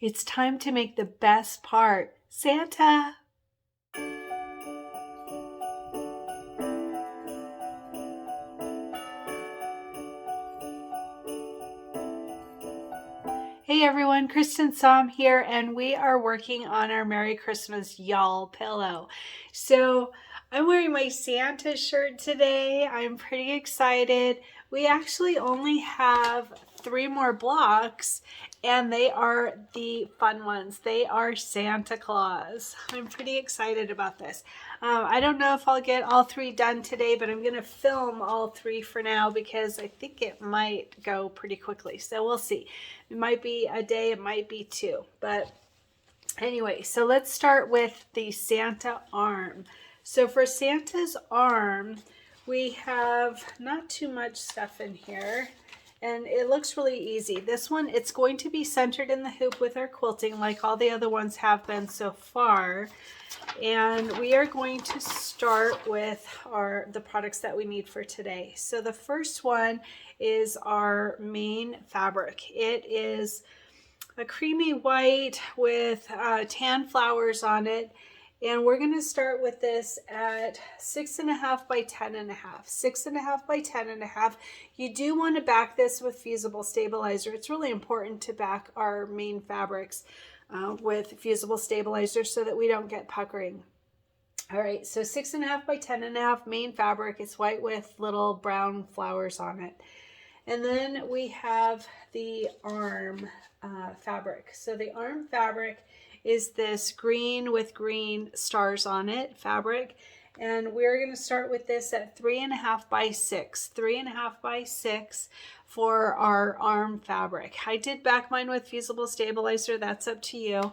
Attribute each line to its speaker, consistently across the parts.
Speaker 1: It's time to make the best part, Santa! Hey everyone, Cristin here, and we are working on our Merry Christmas Y'all pillow. So I'm wearing my Santa shirt today. I'm pretty excited. We actually only have 3 more blocks, and they are the fun ones. They are Santa Claus. I'm pretty excited about this. I don't know if I'll get all 3 done today, but I'm going to film all 3 for now because I think it might go pretty quickly. So we'll see. It might be a day, it might be 2. But anyway, so let's start with the Santa arm. So for Santa's arm, we have not too much stuff in here. And it looks really easy. This one, it's going to be centered in the hoop with our quilting like all the other ones have been so far. And we are going to start with the products that we need for today. So the first one is our main fabric. It is a creamy white with tan flowers on it. And we're going to start with this at 6.5 by 10.5. 6.5 by 10.5. You do want to back this with fusible stabilizer. It's really important to back our main fabrics with fusible stabilizer so that we don't get puckering. All right, so 6.5 by 10.5 main fabric. It's white with little brown flowers on it. And then we have the arm fabric. So the arm fabric is this green with green stars on it fabric. And we're going to start with this at 3.5 by 6. 3.5 by 6 for our arm fabric. I did back mine with fusible stabilizer. That's up to you.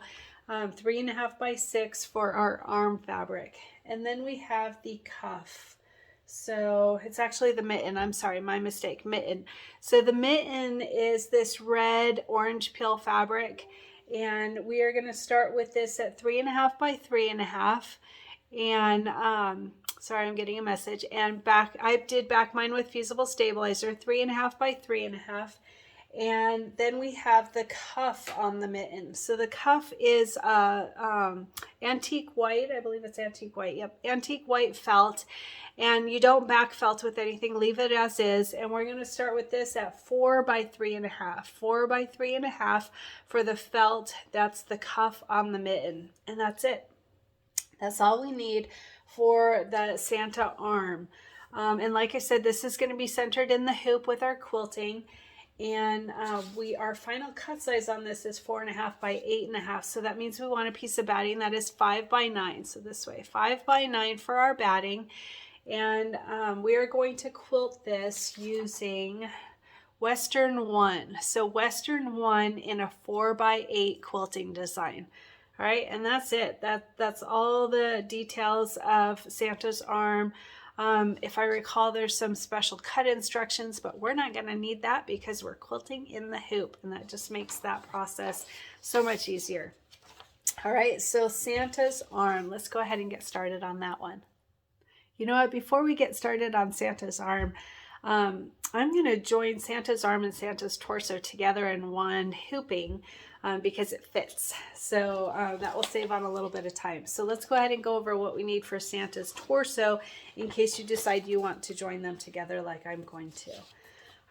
Speaker 1: 3.5 by 6 for our arm fabric. And then we have the cuff. So it's actually the mitten. I'm sorry, my mistake, mitten. So the mitten is this red orange peel fabric. And we are going to start with this at 3.5 by 3.5. And sorry, I'm getting a message. And I did back mine with fusible stabilizer, 3.5 by 3.5. And then we have the cuff on the mitten. So the cuff is antique white. I believe it's antique white. Yep, antique white felt. And you don't back felt with anything. Leave it as is. And we're going to start with this at 4 by 3.5. 4 by 3.5 for the felt. That's the cuff on the mitten. And that's it. That's all we need for the Santa arm. And like I said, this is going to be centered in the hoop with our quilting. And our final cut size on this is 4.5 by 8.5. So that means we want a piece of batting that is 5 by 9. So this way, 5 by 9 for our batting. And we are going to quilt this using Western 1. So Western 1 in a 4 by 8 quilting design. All right, and that's it. That's all the details of Santa's arm. If I recall, there's some special cut instructions, but we're not going to need that because we're quilting in the hoop, and that just makes that process so much easier. All right, so Santa's arm. Let's go ahead and get started on that one. You know what? Before we get started on Santa's arm, I'm going to join Santa's arm and Santa's torso together in one hooping because it fits. So that will save on a little bit of time. So let's go ahead and go over what we need for Santa's torso in case you decide you want to join them together like I'm going to.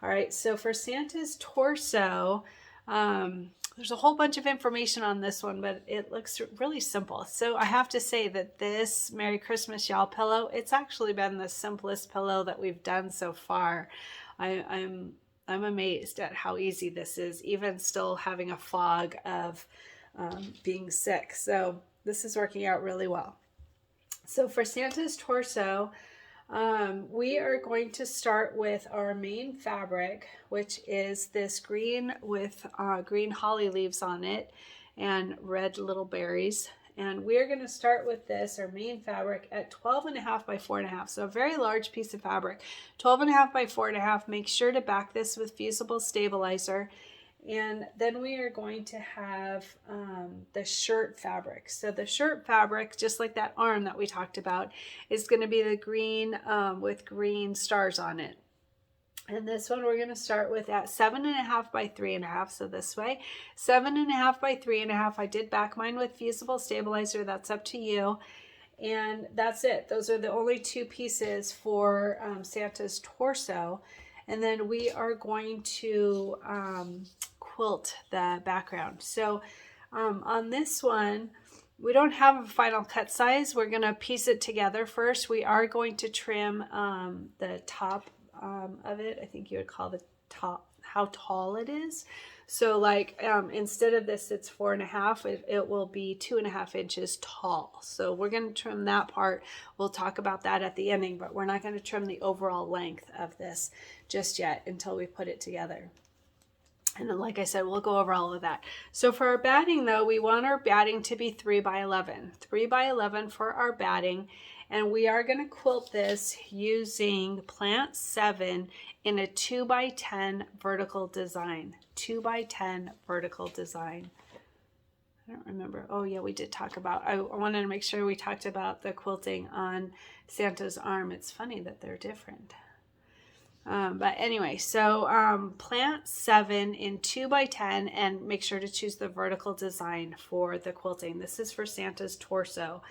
Speaker 1: All right, so for Santa's torso, there's a whole bunch of information on this one, but it looks really simple. So I have to say that this Merry Christmas Y'all pillow, it's actually been the simplest pillow that we've done so far. I'm amazed at how easy this is, even still having a fog of being sick. So this is working out really well. So for Santa's torso, we are going to start with our main fabric, which is this green with green holly leaves on it and red little berries. And we're going to start with this, our main fabric, at 12.5 by 4.5. So a very large piece of fabric. 12.5 by 4.5. Make sure to back this with fusible stabilizer. And then we are going to have the shirt fabric. So the shirt fabric, just like that arm that we talked about, is going to be the green with green stars on it. And this one we're going to start with at 7.5 by 3.5. So this way, 7.5 by 3.5. I did back mine with fusible stabilizer. That's up to you. And that's it. Those are the only two pieces for Santa's torso. And then we are going to quilt the background. So on this one, we don't have a final cut size. We're going to piece it together first. We are going to trim the top of it. I think you would call the top how tall it is. So like instead of this, it's 4.5, it will be 2.5 inches tall. So we're going to trim that part. We'll talk about that at the ending, but we're not going to trim the overall length of this just yet until we put it together. And then, like I said, we'll go over all of that. So for our batting, though, we want our batting to be 3 by 11. 3 by 11 for our batting. And we are going to quilt this using Plant 7 in a 2 by 10 vertical design. 2 by 10 vertical design. I don't remember. Oh, yeah, we did talk about, I wanted to make sure we talked about the quilting on Santa's arm. It's funny that they're different. But anyway, so Plant 7 in 2 by 10 and make sure to choose the vertical design for the quilting. This is for Santa's torso.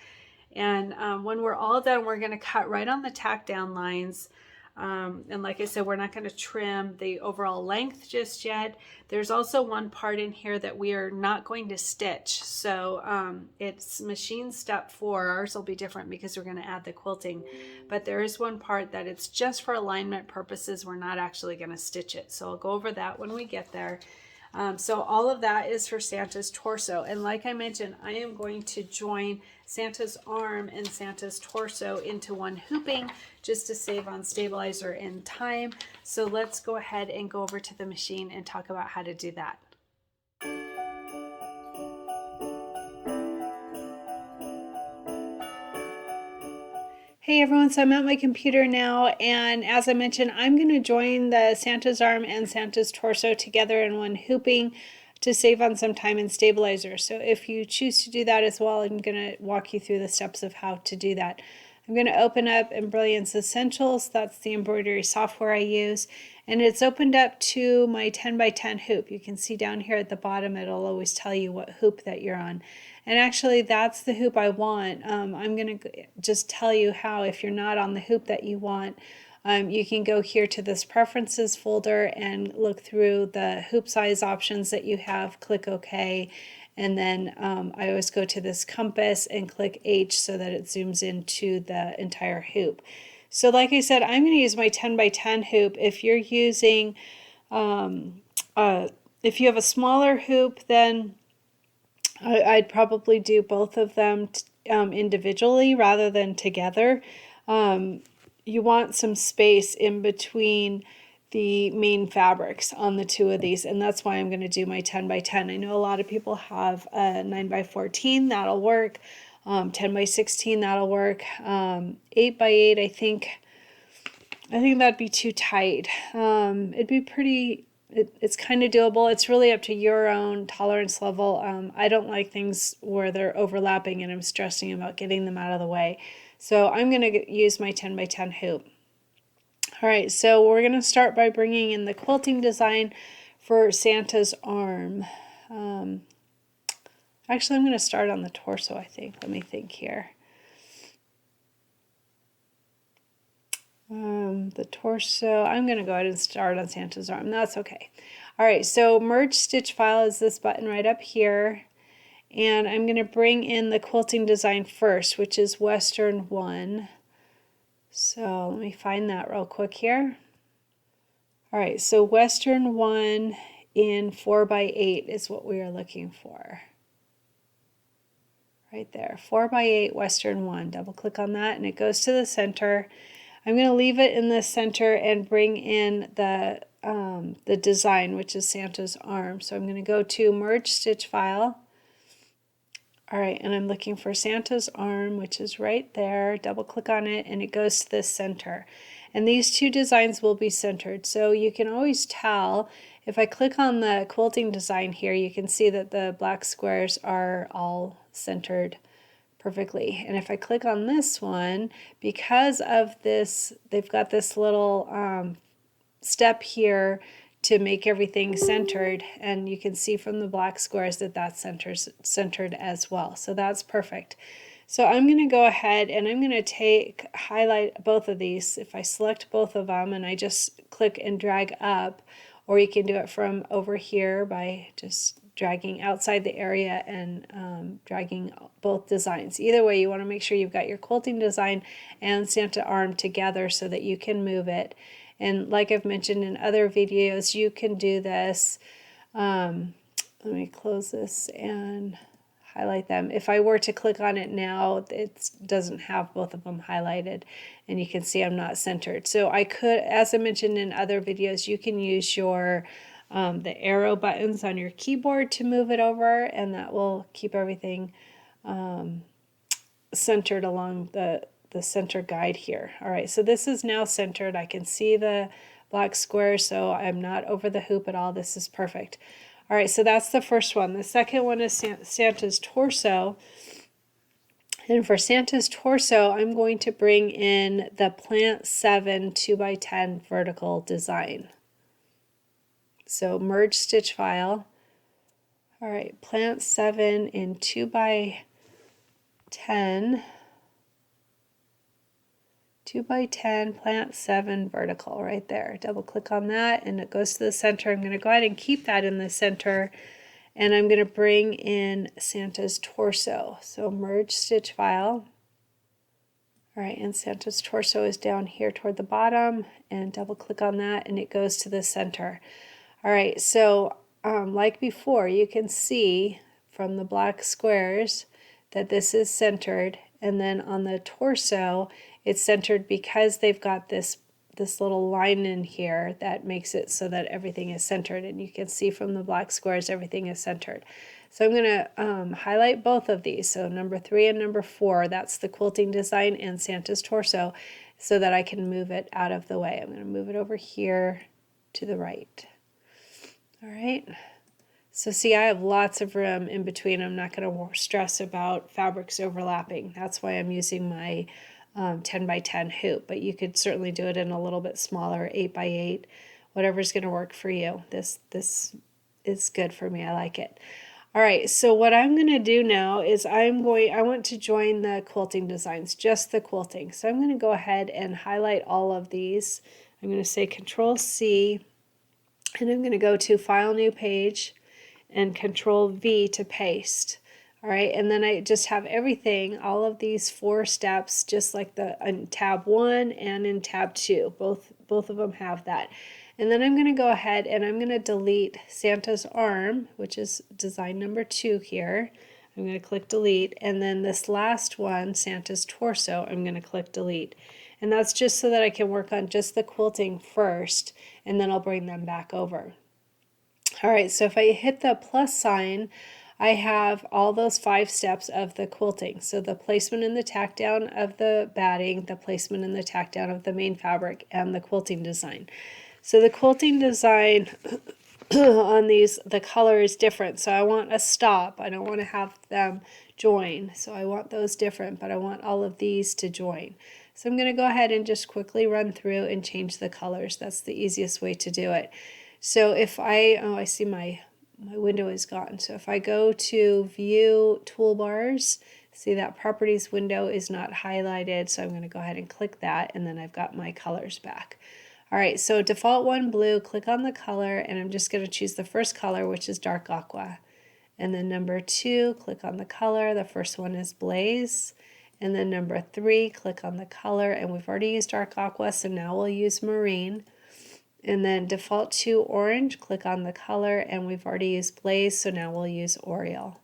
Speaker 1: And when we're all done, we're going to cut right on the tack down lines. And like I said, we're not going to trim the overall length just yet. There's also one part in here that we are not going to stitch. So it's machine step 4. Ours will be different because we're going to add the quilting. But there is one part that it's just for alignment purposes. We're not actually going to stitch it. So I'll go over that when we get there. So all of that is for Santa's torso. And like I mentioned, I am going to join Santa's arm and Santa's torso into one hooping just to save on stabilizer and time. So let's go ahead and go over to the machine and talk about how to do that. Hey everyone, so I'm at my computer now, and as I mentioned, I'm going to join the Santa's arm and Santa's torso together in one hooping to save on some time and stabilizer. So if you choose to do that as well, I'm going to walk you through the steps of how to do that. I'm going to open up Embroidery Essentials. That's the embroidery software I use, and it's opened up to my 10 by 10 hoop. You can see down here at the bottom, it'll always tell you what hoop that you're on. And actually, that's the hoop I want. I'm going to just tell you how, if you're not on the hoop that you want, you can go here to this preferences folder and look through the hoop size options that you have, click OK. And then I always go to this compass and click H so that it zooms into the entire hoop. So like I said, I'm going to use my 10 by 10 hoop. If you're using, if you have a smaller hoop, then I'd probably do both of them individually rather than together. You want some space in between the main fabrics on the two of these, and that's why I'm going to do my 10 by 10. I know a lot of people have a 9 by 14, that'll work. 10 by 16, that'll work. 8 by 8, I think that'd be too tight. It'd be pretty... It's kind of doable. It's really up to your own tolerance level. I don't like things where they're overlapping and I'm stressing about getting them out of the way. So I'm going to use my 10 by 10 hoop. All right, so we're going to start by bringing in the quilting design for Santa's arm. Actually, I'm going to start on the torso, I think. Let me think here. The torso, I'm going to go ahead and start on Santa's arm. That's okay. All right, so merge stitch file is this button right up here. And I'm going to bring in the quilting design first, which is Western 1. So let me find that real quick here. All right, so Western 1 in 4 by 8 is what we are looking for. Right there, 4 by 8 Western 1. Double click on that and it goes to the center. I'm going to leave it in the center and bring in the design, which is Santa's arm. So I'm going to go to merge stitch file. All right, and I'm looking for Santa's arm, which is right there. Double click on it and it goes to the center. And these two designs will be centered. So you can always tell, if I click on the quilting design here, you can see that the black squares are all centered perfectly. And if I click on this one, because of this, they've got this little step here to make everything centered, and you can see from the black squares that that's centered as well. So that's perfect. So I'm going to go ahead and I'm going to highlight both of these. If I select both of them and I just click and drag up, or you can do it from over here by just dragging outside the area and dragging both designs. Either way, you want to make sure you've got your quilting design and Santa arm together so that you can move it. And like I've mentioned in other videos, you can do this. Let me close this and highlight them. If I were to click on it now, it doesn't have both of them highlighted, and you can see I'm not centered. So I could, as I mentioned in other videos, you can use your the arrow buttons on your keyboard to move it over, and that will keep everything centered along the center guide here. All right, so this is now centered. I can see the black square, so I'm not over the hoop at all. This is perfect. All right, so that's the first one. The second one is Santa's torso. And for Santa's torso, I'm going to bring in the Plant 7 2x10 vertical design. So merge stitch file. All right, Plant 7 in 2x10. 2x10, Plant 7 vertical right there. Double click on that and it goes to the center. I'm going to go ahead and keep that in the center, and I'm going to bring in Santa's torso. So merge stitch file. All right, and Santa's torso is down here toward the bottom, and double click on that and it goes to the center. All right, so like before, you can see from the black squares that this is centered, and then on the torso it's centered because they've got this little line in here that makes it so that everything is centered, and you can see from the black squares everything is centered. So I'm going to highlight both of these. So number 3 and number 4, that's the quilting design and Santa's torso, so that I can move it out of the way. I'm going to move it over here to the right. All right. So see, I have lots of room in between. I'm not going to stress about fabrics overlapping. That's why I'm using my 10x10 hoop, but you could certainly do it in a little bit smaller, 8x8, whatever's going to work for you. This is good for me. I like it. All right, so what I'm going to do now is I want to join the quilting designs, just the quilting. So I'm going to go ahead and highlight all of these. I'm going to say Control C, and I'm going to go to File, New Page, and Control V to paste. All right, and then I just have everything, all of these 4 steps, just like in tab 1 and in tab 2. Both of them have that. And then I'm going to go ahead and I'm going to delete Santa's arm, which is design number 2 here. I'm going to click delete, and then this last one, Santa's torso, I'm going to click delete. And that's just so that I can work on just the quilting first, and then I'll bring them back over. All right, so if I hit the plus sign, I have all those 5 steps of the quilting. So the placement and the tack down of the batting, the placement and the tack down of the main fabric, and the quilting design. So the quilting design on these, the color is different. So I want a stop. I don't want to have them join. So I want those different, but I want all of these to join. So I'm going to go ahead and just quickly run through and change the colors. That's the easiest way to do it. So if I see my window is gone. So if I go to View Toolbars, see that Properties window is not highlighted. So I'm going to go ahead and click that, and then I've got my colors back. All right, so default one, blue, click on the color, and I'm just going to choose the first color, which is dark aqua. And then number 2, click on the color. The first one is blaze. And then number 3, click on the color, and we've already used dark aqua, so now we'll use marine. And then default 2, orange, click on the color, and we've already used blaze, so now we'll use Oriole.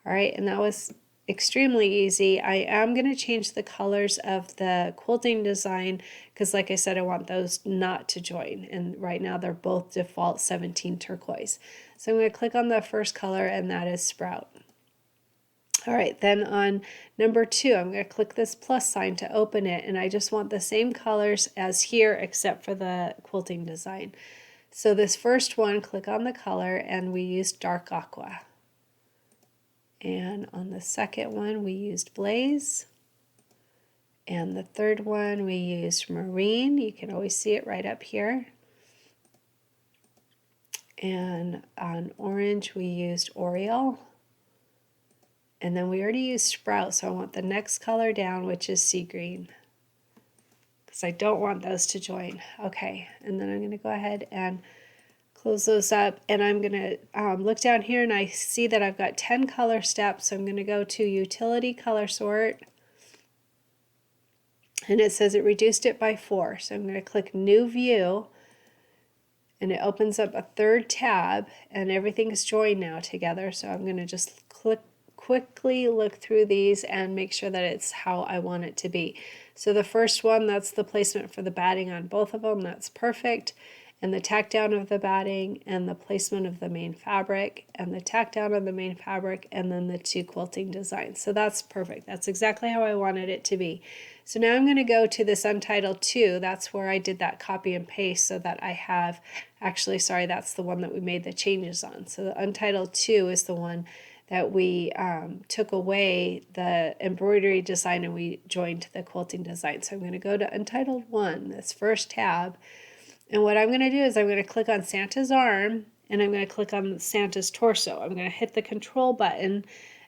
Speaker 1: All right, and that was extremely easy. I am going to change the colors of the quilting design because, like I said, I want those not to join, and right now they're both default 17 turquoise. So I'm going to click on the first color, and that is Sprout. All right, then on number 2, I'm going to click this plus sign to open it, and I just want the same colors as here except for the quilting design. So this first one, click on the color, and we used dark aqua. And on the second one, we used blaze. And the third one, we used marine. You can always see it right up here. And on orange we used Oriole. And then we already used Sprout, so I want the next color down, which is sea green, because I don't want those to join. Okay, and then I'm going to go ahead and close those up, and I'm going to look down here and I see that I've got 10 color steps, so I'm going to go to Utility Color Sort, and it says it reduced it by 4, so I'm going to click New View, and it opens up a third tab, and everything's joined now together, so I'm going to just quickly look through these and make sure that it's how I want it to be. So the first one, that's the placement for the batting on both of them, that's perfect. And the tack down of the batting, and the placement of the main fabric, and the tack down of the main fabric, and then the 2 quilting designs. So that's perfect. That's exactly how I wanted it to be. So now I'm going to go to this Untitled 2. That's where I did that copy and paste so that I have, actually, sorry, that's the one that we made the changes on. So the Untitled 2 is the one that we took away the embroidery design and we joined the quilting design. So I'm going to go to Untitled 1, this first tab. And what I'm going to do is I'm going to click on Santa's arm, and I'm going to click on Santa's torso. I'm going to hit the control button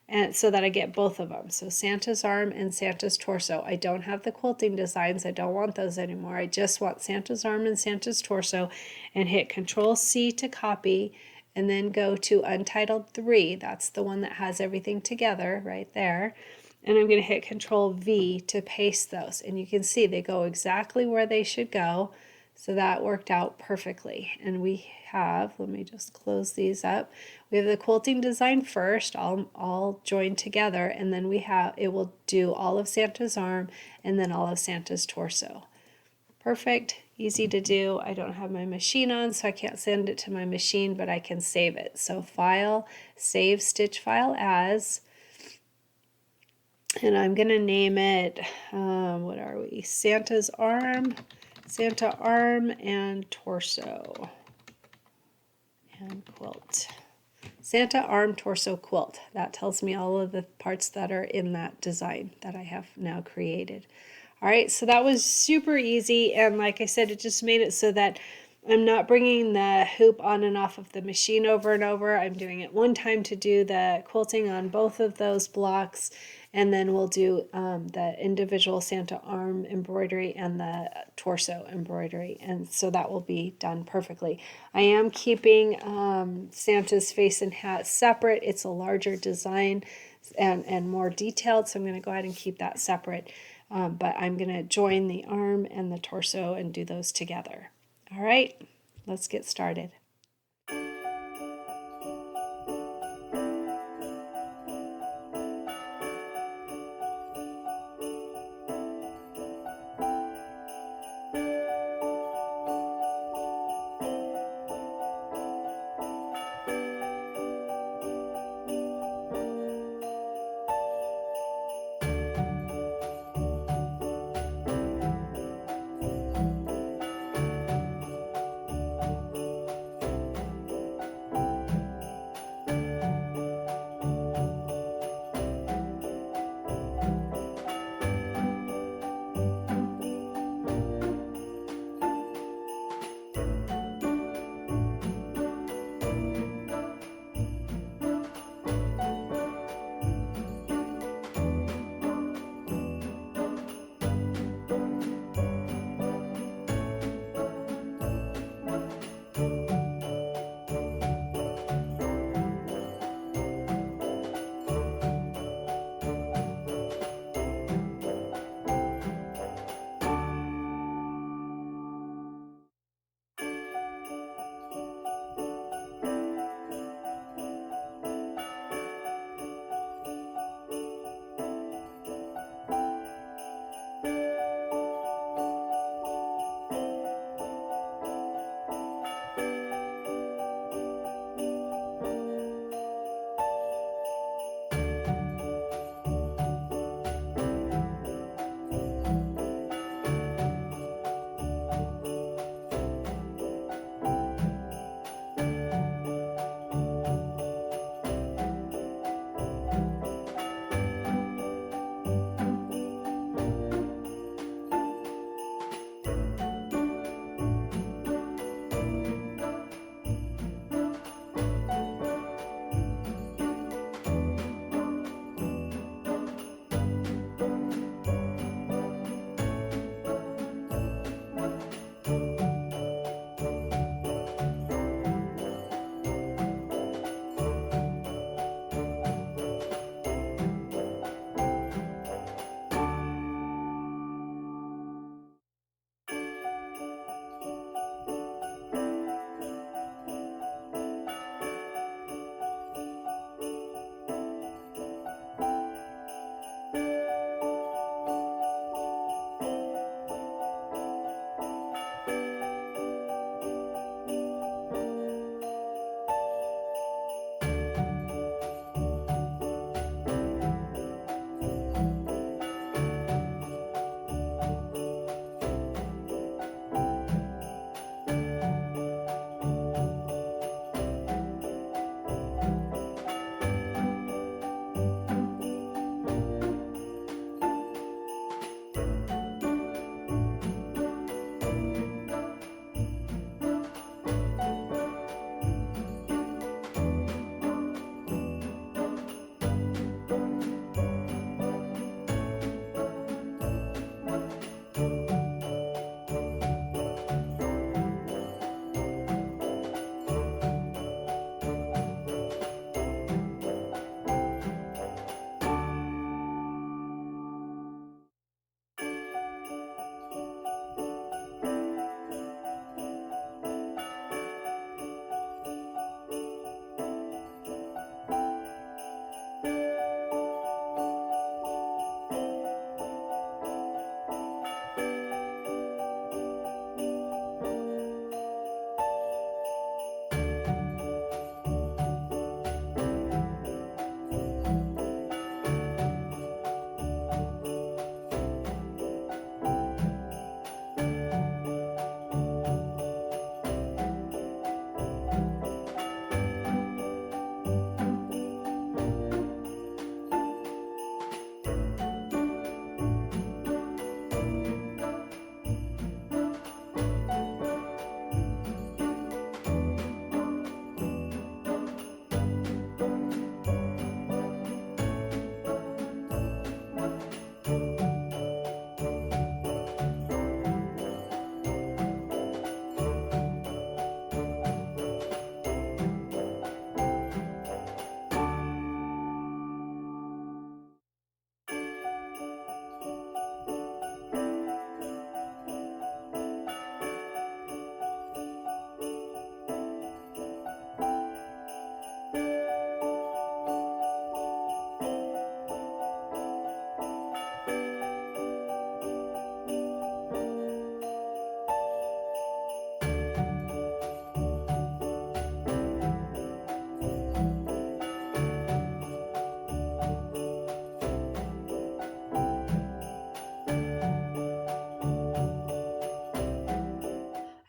Speaker 1: and so that I get both of them. So Santa's arm and Santa's torso. I don't have the quilting designs. I don't want those anymore. I just want Santa's arm and Santa's torso, and hit Control C to copy, and then go to Untitled 3. That's the one that has everything together right there. And I'm going to hit Control V to paste those. And you can see they go exactly where they should go. So that worked out perfectly. And we have, let me just close these up. We have the quilting design first, all joined together, and then we have, it will do all of Santa's arm and then all of Santa's torso. Perfect, easy to do. I don't have my machine on, so I can't send it to my machine, but I can save it. So File, Save Stitch File As, and I'm going to name it, what are we, Santa's arm. Santa arm and torso and quilt. Santa arm, torso, quilt. That tells me all of the parts that are in that design that I have now created. All right, so that was super easy, and like I said, it just made it so that I'm not bringing the hoop on and off of the machine over and over. I'm doing it one time to do the quilting on both of those blocks, and then we'll do the individual Santa arm embroidery and the torso embroidery, and so that will be done perfectly. I am keeping Santa's face and hat separate. It's a larger design and more detailed, so I'm going to go ahead and keep that separate, but I'm going to join the arm and the torso and do those together. All right, let's get started.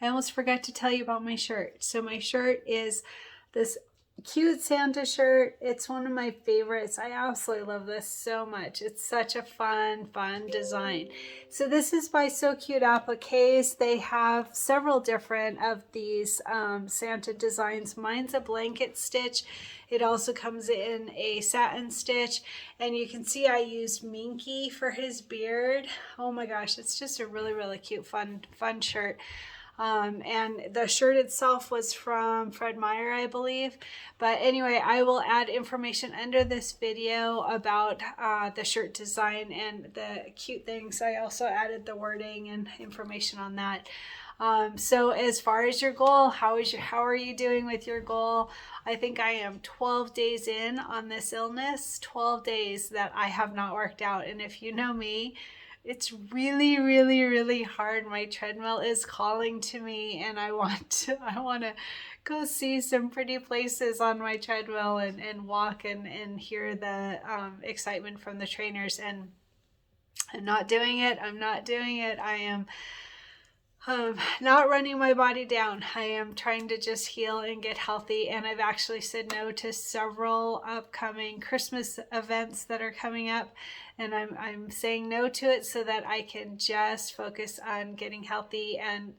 Speaker 1: I almost forgot to tell you about my shirt. So my shirt is this cute Santa shirt. It's one of my favorites. I absolutely love this so much. It's such a fun design. So this is by So Cute Appliques. They have several different of these Santa designs. Mine's a blanket stitch. It also comes in a satin stitch, and you can see I used Minky for his beard. Oh my gosh, it's just a really cute fun shirt. And the shirt itself was from Fred Meyer, I believe. But anyway, I will add information under this video about the shirt design and the cute things. I also added the wording and information on that. So as far as your goal, how are you doing with your goal? I think I am 12 days in on this illness, 12 days that I have not worked out. And if you know me, it's really hard. My treadmill is calling to me, and I want to go see some pretty places on my treadmill and walk and hear the excitement from the trainers. And I'm not doing it. I am not running my body down. I am trying to just heal and get healthy, and I've actually said no to several upcoming Christmas events that are coming up, and I'm saying no to it so that I can just focus on getting healthy and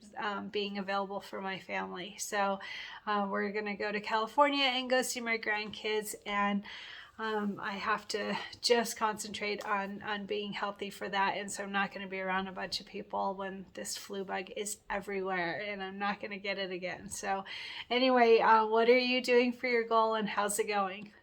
Speaker 1: being available for my family. So we're gonna go to California and go see my grandkids, and I have to just concentrate on being healthy for that. And so I'm not going to be around a bunch of people when this flu bug is everywhere, and I'm not going to get it again. So anyway, what are you doing for your goal, and how's it going?